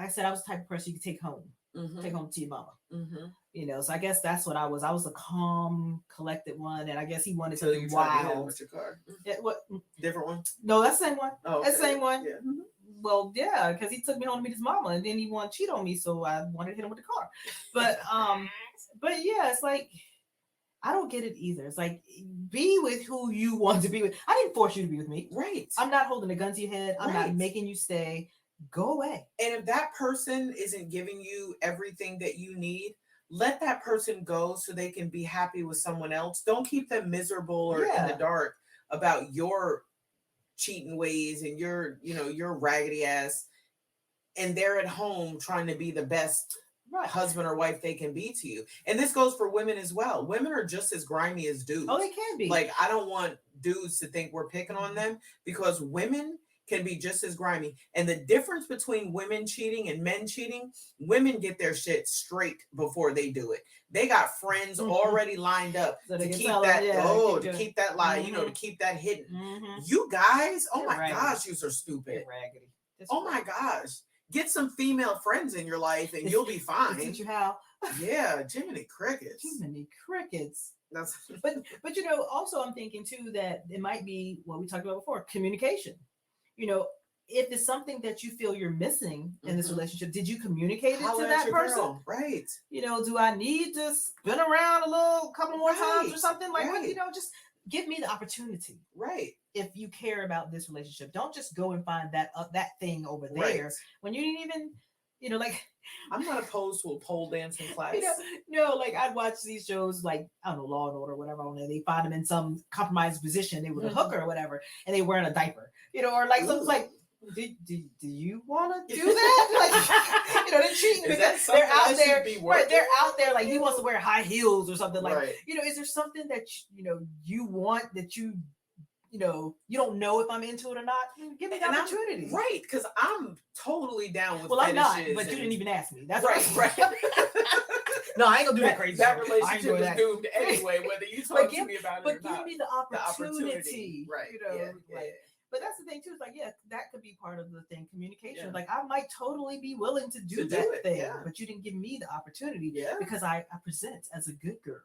said I was the type of person you could take home. Mm-hmm. Take home to your mama. Mm-hmm. So I guess that's what I was. I was a calm, collected one, and I guess he wanted to be wild. With your car. Yeah, what? Different one? No, that's the same one. Oh, okay. That's the same one. Yeah. Mm-hmm. Well, yeah, because he took me home to meet his mama, and then he wanted to cheat on me, so I wanted to hit him with the car. But yeah, it's like, I don't get it either. It's like, be with who you want to be with. I didn't force you to be with me. Right. I'm not holding a gun to your head. I'm not making you stay. Go away. And if that person isn't giving you everything that you need, let that person go so they can be happy with someone else. Don't keep them miserable or in the dark about your cheating ways and your raggedy ass. And they're at home trying to be the best husband or wife they can be to you. And this goes for women as well. Women are just as grimy as dudes. Oh, they can be. Like, I don't want dudes to think we're picking on them, because women, can be just as grimy. And the difference between women cheating and men cheating, women get their shit straight before they do it. They got friends already lined up So to they can keep tell that, them, yeah, to keep keep that lie, you know, to keep that hidden. You guys, oh They're my raggedy. gosh, you are stupid. They're raggedy. That's Oh my gosh. Get some female friends in your life and you'll be They fine. teach you how. Yeah, Jiminy Crickets. Jiminy Crickets. That's But you know, also I'm thinking too that it might be what we talked about before, communication. You know, if it's something that you feel you're missing in this relationship, did you communicate it to holla at that your person? girl. Right. You know, do I need to spin around a couple more times or Right. something? Like, Right. you know, just give me the opportunity. Right. If you care about this relationship, don't just go and find that thing over there Right. when you didn't even, you know, like. I'm not opposed to a pole dancing class. You know, no, like I'd watch these shows like, I don't know, Law and Order or whatever on there. They find them in some compromised position. They were a hooker or whatever, and they wearing a diaper. You know, or like something like, do you want to do that? Like, you know, they're cheating because they're out there. Right, they're out there like he wants to wear high heels or something. Like, you know, is there something that you know you want that you know, you don't know if I'm into it or not? Give me the opportunity. Right, because I'm totally down with well, I'm not, but and... you didn't even ask me. That's right. No, I ain't gonna do that crazy. That relationship is doomed anyway, whether you talk to me about it or not. But give me the opportunity. Right. You know, but that's the thing too. It's like, yeah, that could be part of the thing. Communication. Yeah. Like I might totally be willing to do that thing, but you didn't give me the opportunity because I present as a good girl.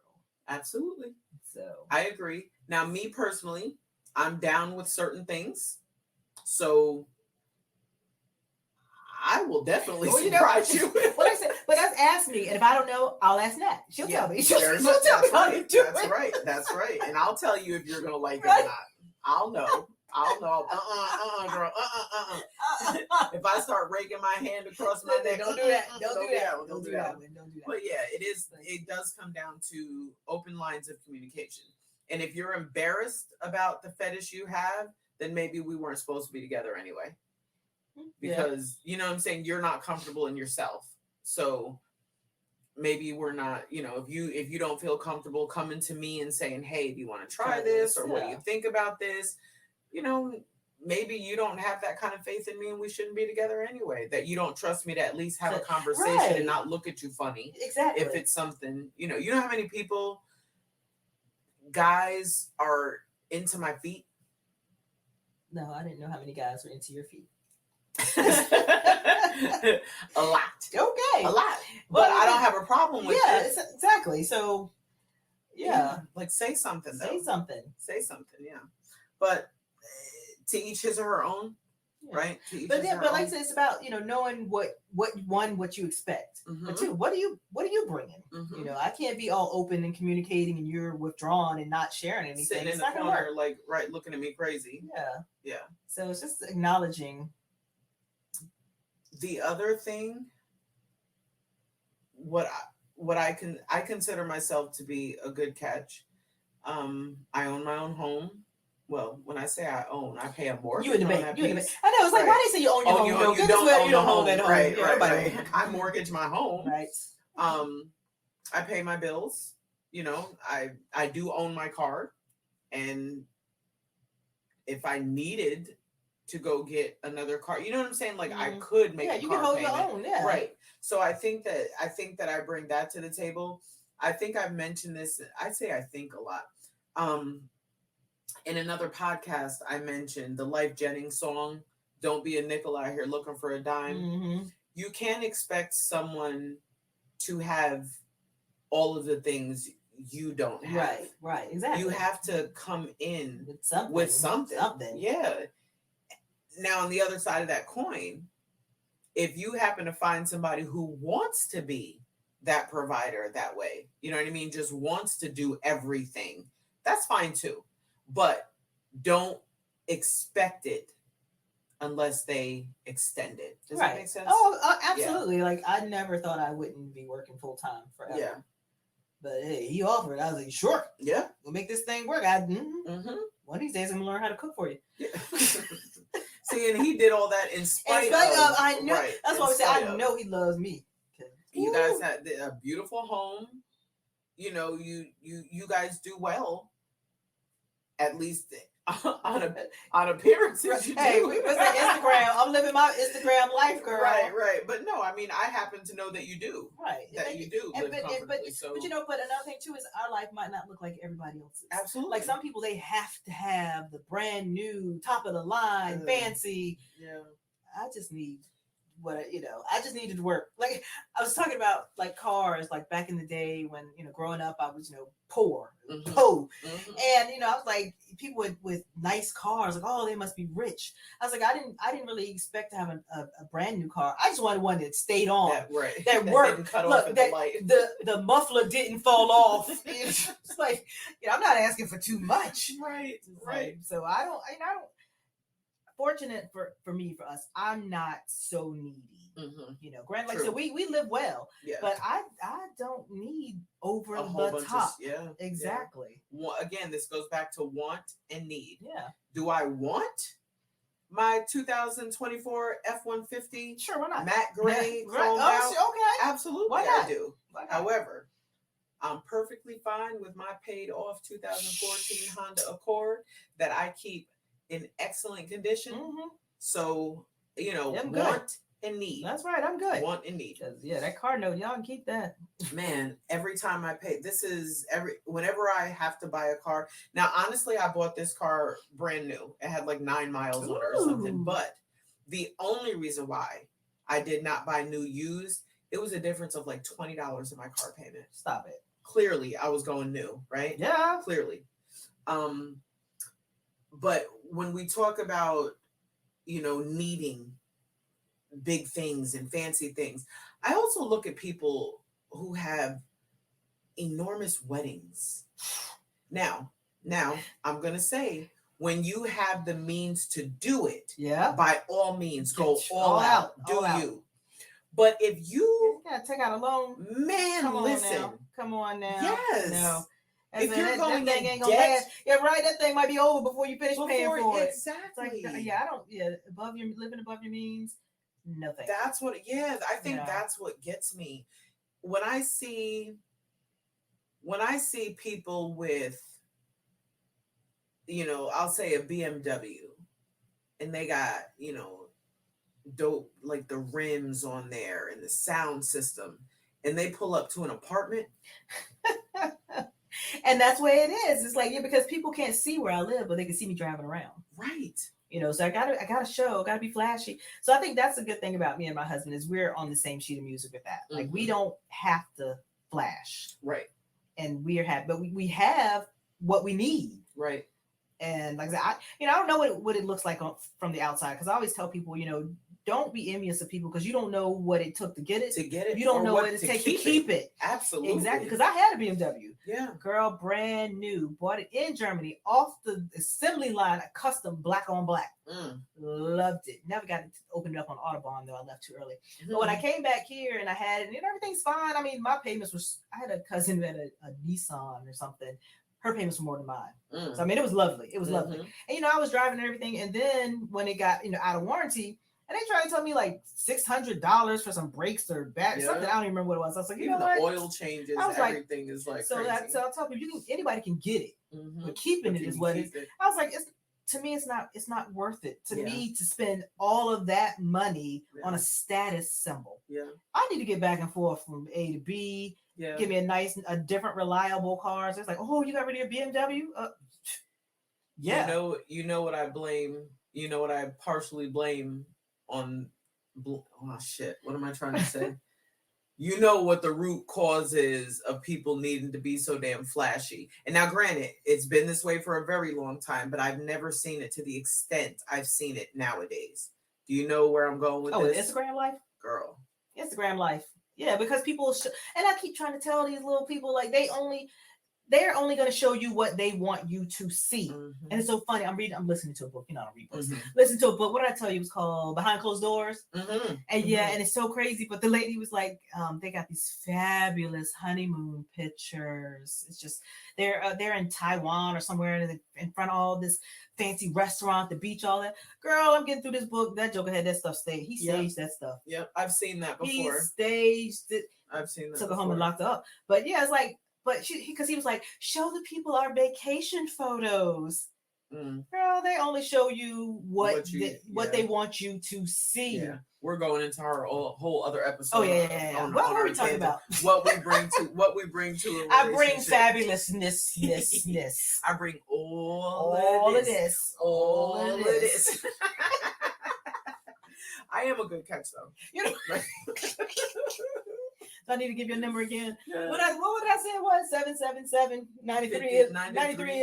Absolutely. So I agree. Now, me personally, I'm down with certain things. So I will definitely surprise you. What I said, but that's ask me, and if I don't know, I'll ask Nat. She'll tell me. She'll tell me how to do it. That's right. That's right. And I'll tell you if you're gonna like it or not. I'll know. Girl. If I start raking my hand across my neck, don't do that. Don't do that. Don't do that. But yeah, it does come down to open lines of communication. And if you're embarrassed about the fetish you have, then maybe we weren't supposed to be together anyway. Because you know what I'm saying, you're not comfortable in yourself. So maybe we're not, you know, if you don't feel comfortable coming to me and saying, hey, do you want to try this? Or what do you think about this? You know, maybe you don't have that kind of faith in me and we shouldn't be together anyway. That you don't trust me to at least have a conversation and not look at you funny. Exactly. If it's something, you know how many people, guys are into my feet? No, I didn't know how many guys were into your feet. A lot. Okay. A lot. But I don't have a problem with it. Yeah, exactly. So, yeah. Like, say something, though. Say something, yeah. But to each his or her own, right? But like I said, it's about, you know, knowing what you expect. But two, what are you bringing? You know, I can't be all open and communicating and you're withdrawn and not sharing anything. Sitting in the corner, like, looking at me crazy. Yeah. So it's just acknowledging. The other thing, what I consider myself to be a good catch. I own my own home. Well, when I say I own, I pay a mortgage. You in the bank. I know. It's like, why do they say you own your home? You don't own your home at home. Right. I mortgage my home. Right. I pay my bills. You know, I do own my car, and if I needed to go get another car, you know what I'm saying? Like I could make a car you can hold payment. your own. Yeah. Right. So I think that I bring that to the table. I think I've mentioned this. I say I think a lot. In another podcast, I mentioned the Life Jennings song, "Don't Be a Nickel Out Here Looking for a Dime." You can't expect someone to have all of the things you don't have. Right, exactly. You have to come in with something. Yeah. Now, on the other side of that coin, if you happen to find somebody who wants to be that provider that way, you know what I mean? Just wants to do everything, that's fine too. But don't expect it unless they extend it. Does that make sense? Oh, absolutely. Yeah. Like I never thought I wouldn't be working full time forever. Yeah. But hey, he offered. I was like, sure. Yeah. We'll make this thing work. One of these days I'm gonna learn how to cook for you. Yeah. See, and he did all that in spite of. I know. Right, that's why we say I know he loves me. You guys had a beautiful home. You know, you guys do well. At least on appearances. You Hey, do. what's that Instagram? I'm living my Instagram life, girl. Right. But no, I mean, I happen to know that you do. Right. That you do live comfortably. So, but you know, but another thing too is our life might not look like everybody else's. absolutely. Like some people, they have to have the brand new, top of the line, fancy. Yeah. I just need I just needed to work. Like I was talking about like cars, like back in the day when, growing up, I was, poor, Mm-hmm. And, I was like, people with nice cars, like, oh, they must be rich. I was like, I didn't really expect to have a brand new car. I just wanted one that stayed on, that worked. Didn't cut off at the light. The muffler didn't fall off. It's like, I'm not asking for too much. Right. So I don't. Fortunate for us, I'm not so needy. Granted, like I said, we live well, but I don't need over the top. Exactly. Yeah. Well, again, this goes back to want and need. Yeah. Do I want my 2024 F-150? Sure, why not? Matte gray, chromed out? Okay. Absolutely, why not? I do. However, I'm perfectly fine with my paid off 2014 Honda Accord that I keep in excellent condition. So, want and need. That's right. I'm good. Want and need. Yeah, that car note, y'all can keep that. Man, every time I pay, whenever I have to buy a car. Now, honestly, I bought this car brand new. It had like 9 miles on it or something. But the only reason why I did not buy new used, it was a difference of like $20 in my car payment. Stop it. Clearly, I was going new, right? Yeah. Clearly. But when we talk about, needing big things and fancy things, I also look at people who have enormous weddings. Now, I'm going to say, when you have the means to do it, by all means, go all out. Do you? But if you gotta take out a loan, listen. Come on now. Yes. No. If you're going that thing ain't gonna last. Yeah, right. That thing might be over before you finish paying for it. Exactly. Living above your means. No thanks. That's what. Yeah, I think that's what gets me when I see people with, I'll say a BMW, and they got, dope, like the rims on there and the sound system, and they pull up to an apartment. And that's the way it is. It's like, because people can't see where I live, but they can see me driving around. Right. So I gotta be flashy. So I think that's a good thing about me and my husband is we're on the same sheet of music with that. Like we don't have to flash. Right. And we're happy, but we have what we need. Right. And like I said, I don't know what it looks like from the outside. Cause I always tell people, don't be envious of people because you don't know what it took to get it. You don't know what it takes to keep it. Absolutely. Exactly. Because I had a BMW. Yeah. Girl, brand new. Bought it in Germany off the assembly line, a custom black on black. Loved it. Never got to open it up on Autobahn though. I left too early. But when I came back here and I had it and everything's fine. I mean, my payments was, I had a cousin who had a Nissan or something. Her payments were more than mine. So I mean, it was lovely. It was lovely. And I was driving and everything. And then when it got, out of warranty, and they tried to tell me like $600 for some brakes or something. I don't even remember what it was. I was like, even the oil changes, everything is like so crazy. So I'll tell people, anybody can get it, but keeping it is what it is. I was like, to me, it's not worth it to me to spend all of that money on a status symbol. Yeah, I need to get back and forth from A to B. Yeah, give me a different, reliable car. So it's like, oh, you got rid of your BMW? Yeah, you know what I blame. You know what I partially blame on. Oh shit! What am I trying to say? You know what the root cause is of people needing to be so damn flashy. And now, granted, it's been this way for a very long time, but I've never seen it to the extent I've seen it nowadays. Do you know where I'm going with this? Instagram life? Girl. Instagram life. Yeah, because people, and I keep trying to tell these little people, like, they're only going to show you what they want you to see. And it's so funny. I'm listening to a book. I don't read books. Listen to a book. What did I tell you? It was called Behind Closed Doors. And and it's so crazy. But the lady was like, they got these fabulous honeymoon pictures. It's just, they're in Taiwan or somewhere in front of all this fancy restaurant, the beach, all that. Girl, I'm getting through this book. That joker had that stuff staged. He staged that stuff. Yep, I've seen that before. He staged it. I've seen that. Took her home and locked her up. But yeah, it's like, but because he was like, show the people our vacation photos. Girl, they only show you what What they want you to see. Yeah, we're going into our whole other episode. Oh yeah. What are we talking about? What we bring to a I bring relationship. fabulousness. I bring all of this. All of this. I am a good catch though. You know. So I need to give you a number again. Yeah. What would I say it was? 777 93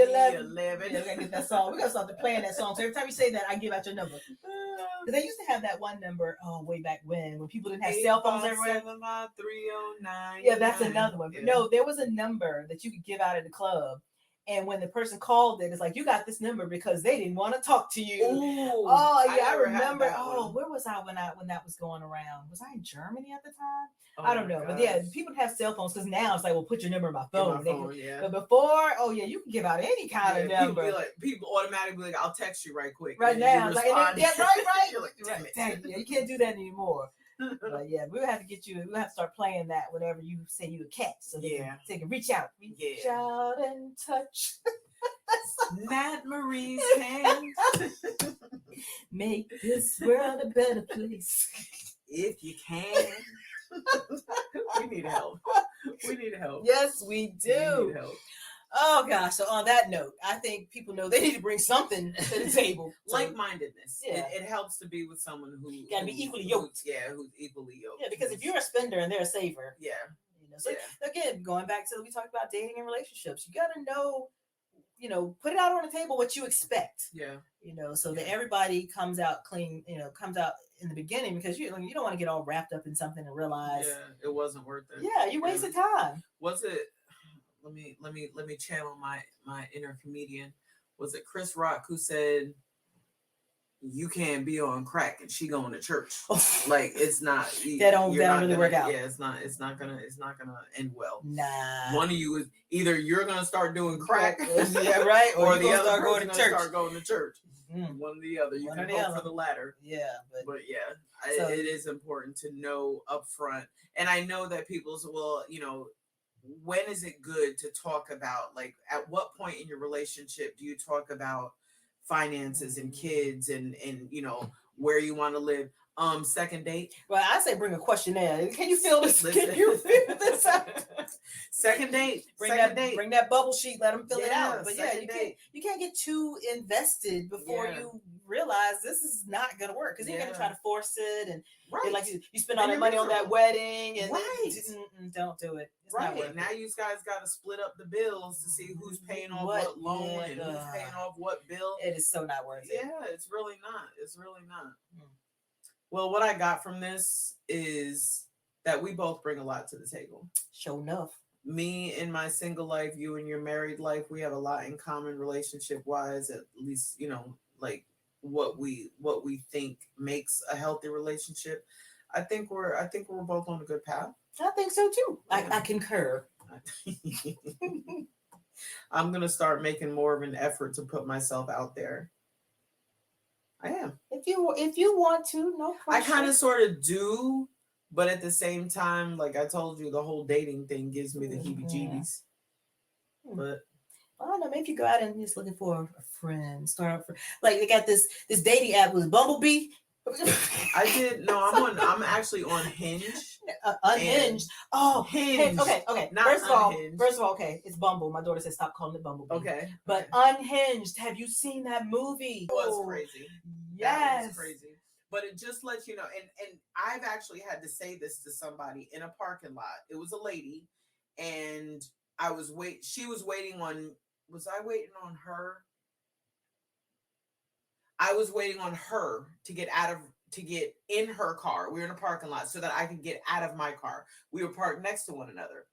11. Yeah, we gotta get that song. We gotta start playing that song. So every time you say that, I give out your number. Because they used to have that one number way back when people didn't have cell phones everywhere. 309. Yeah, that's another one. But no, there was a number that you could give out at the club. And when the person called it, it's like, you got this number because they didn't want to talk to you. Ooh, I remember. Where was I when that was going around? Was I in Germany at the time? I don't know. But yeah, people have cell phones because now it's like, well, put your number in my phone. But before, you can give out any kind of number. People automatically like, I'll text you right quick. Right now. Right. You're like, damn it. Yeah, you can't do that anymore. But yeah, we'll have to get you. We'll have to start playing that whenever you say you a cat, so they can reach out, out and touch. Nat Marie's hand. Make this world a better place if you can. We need help. Yes, we do. We need help. Oh gosh! So on that note, I think people know they need to bring something to the table. Like-mindedness. Yeah, it helps to be with someone who gotta be equally yoked. Who's equally yoked. Yeah, because if you're a spender and they're a saver, So again, going back to we talked about dating and relationships, you gotta know, put it out on the table what you expect. Yeah. So that everybody comes out clean. Comes out in the beginning, because you don't want to get all wrapped up in something and realize it wasn't worth it. Yeah, you wasted time. Was it? Let me channel my inner comedian. Was it Chris Rock who said, "You can't be on crack and she going to church"? Like, it's not that don't really work out. Yeah, it's not gonna end well. Nah. One of you is either you're gonna start doing crack, right, or the other start going to church. Start going to church. Mm. One or the other. You can hope for the latter. Yeah, but it is important to know up front. And I know that people's when is it good to talk about, like, at what point in your relationship do you talk about finances and kids and where you want to live? Second date. Well, I say bring a questionnaire. Can you fill this? Can you fill this out? Second date. Bring that bubble sheet. Let them fill it out. But you can't get too invested before you realize this is not gonna work, because you're gonna try to force it and like you spend all that money on that wedding and don't do it. It's not worth now, you guys got to split up the bills to see who's paying off what loan and who's paying off what bill. It is so not worth it. Yeah, it's really not. Well, what I got from this is that we both bring a lot to the table. Sure enough. Me in my single life, you in your married life, we have a lot in common relationship wise, at least, like what we think makes a healthy relationship. I think we're both on a good path. I think so too. I concur. I'm gonna start making more of an effort to put myself out there. I am. If you want to, no question. I kind of sort of do, but at the same time, like I told you, the whole dating thing gives me the heebie-jeebies. But I don't know. Maybe if you go out and just looking for a friend, start for like they got this dating app with Bumblebee. I did. No, I'm actually on Hinge. Unhinged. Hinge. Okay. Not first of all, okay, it's Bumble. My daughter said stop calling it Bumblebee. Okay. But Unhinged. Have you seen that movie? It was crazy. Yes. That was crazy. But it just lets you know, and I've actually had to say this to somebody in a parking lot. It was a lady, and she was waiting on. Was I waiting on her? I was waiting on her to get in her car. We were in a parking lot so that I could get out of my car. We were parked next to one another.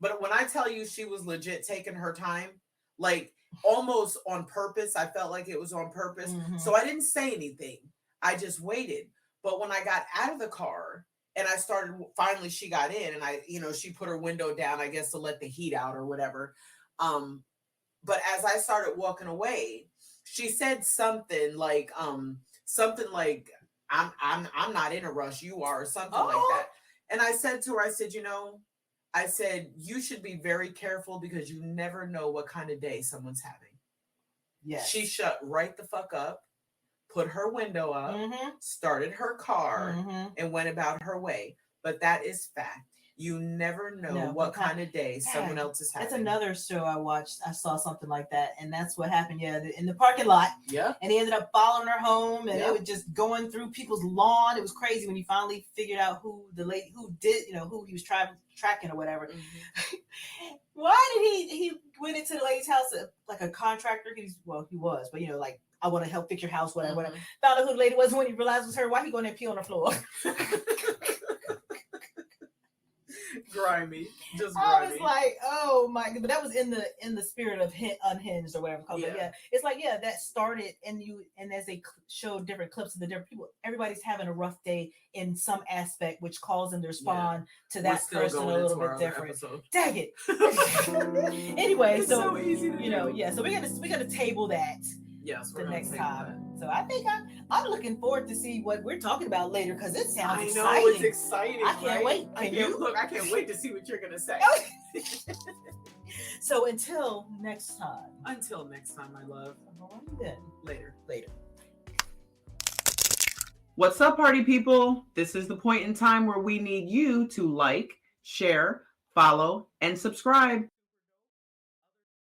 But when I tell you she was legit taking her time, like almost on purpose, I felt like it was on purpose. Mm-hmm. So I didn't say anything. I just waited. But when I got out of the car and finally she got in and she put her window down, I guess to let the heat out or whatever. But as I started walking away, she said something like I'm not in a rush, you are, or something like that. And I said to her, I said, you should be very careful because you never know what kind of day someone's having. Yes. She shut right the fuck up, put her window up, started her car, and went about her way. But that is fact. You never know what kind of day someone else is having. That's another show I watched. I saw something like that, and that's what happened. Yeah, in the parking lot. Yeah. And he ended up following her home, and it was just going through people's lawn. It was crazy when he finally figured out who the lady who he was tracking or whatever. Why did he went into the lady's house like a contractor? He was, but like, I want to help fix your house, whatever. Found out who the lady was when he realized it was her. Why he going there and pee on the floor? Grimy, just grimy. I was like, oh my god! But that was in the spirit of Unhinged or whatever. It's like that started, and as they showed different clips of the different people, everybody's having a rough day in some aspect, which caused them to respond to that person a little bit different. Dang it! Anyway, it's so easy to do. So we're gonna table that. Yes, the next time. So I think I'm looking forward to see what we're talking about later because it sounds exciting. I know, it's exciting. I can't wait. I can't wait to see what you're gonna say. So until next time. Until next time, my love. Then. Later. What's up, party people? This is the point in time where we need you to like, share, follow, and subscribe.